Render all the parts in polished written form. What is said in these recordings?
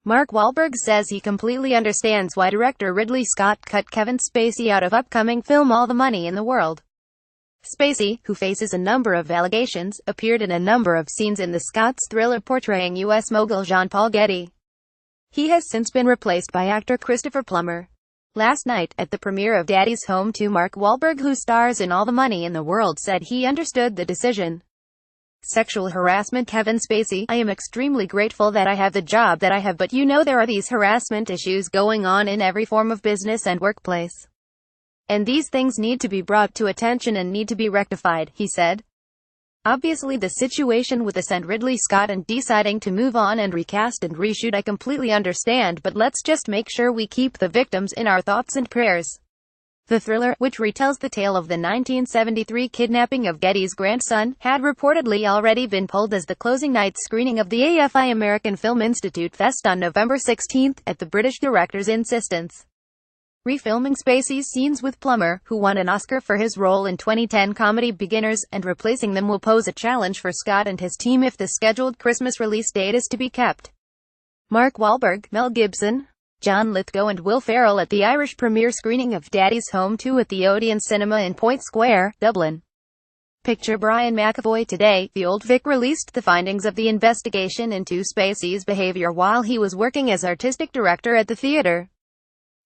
Mark Wahlberg says he completely understands why director Ridley Scott cut Kevin Spacey out of upcoming film All the Money in the World. Spacey, who faces a number of allegations, appeared in a number of scenes in the Scott's thriller portraying U.S. mogul Jean Paul Getty. He has since been replaced by actor Christopher Plummer. Last night, at the premiere of Daddy's Home 2, Mark Wahlberg, who stars in All the Money in the World, said he understood the decision. Sexual harassment. Kevin Spacey: I am extremely grateful that I have the job that I have, but you know there are these harassment issues going on in every form of business and workplace. And these things need to be brought to attention and need to be rectified, he said. Obviously the situation with us and Ridley Scott and deciding to move on and recast and reshoot, I completely understand, but let's just make sure we keep the victims in our thoughts and prayers. The thriller, which retells the tale of the 1973 kidnapping of Getty's grandson, had reportedly already been pulled as the closing night screening of the AFI American Film Institute Fest on November 16, at the British director's insistence. Refilming Spacey's scenes with Plummer, who won an Oscar for his role in 2010 comedy Beginners, and replacing them will pose a challenge for Scott and his team if the scheduled Christmas release date is to be kept. Mark Wahlberg, Mel Gibson, John Lithgow and Will Ferrell at the Irish premiere screening of Daddy's Home 2 at the Odeon Cinema in Point Square, Dublin. Picture Brian McAvoy. Today, the Old Vic released the findings of the investigation into Spacey's behavior while he was working as artistic director at the theater.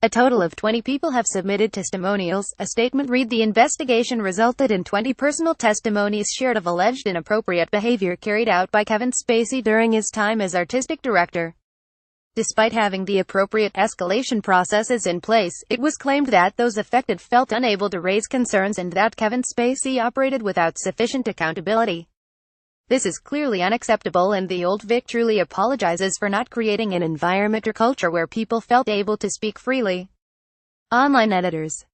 A total of 20 people have submitted testimonials. A statement read: the investigation resulted in 20 personal testimonies shared of alleged inappropriate behavior carried out by Kevin Spacey during his time as artistic director. Despite having the appropriate escalation processes in place, it was claimed that those affected felt unable to raise concerns and that Kevin Spacey operated without sufficient accountability. This is clearly unacceptable, and the Old Vic truly apologizes for not creating an environment or culture where people felt able to speak freely. Online editors.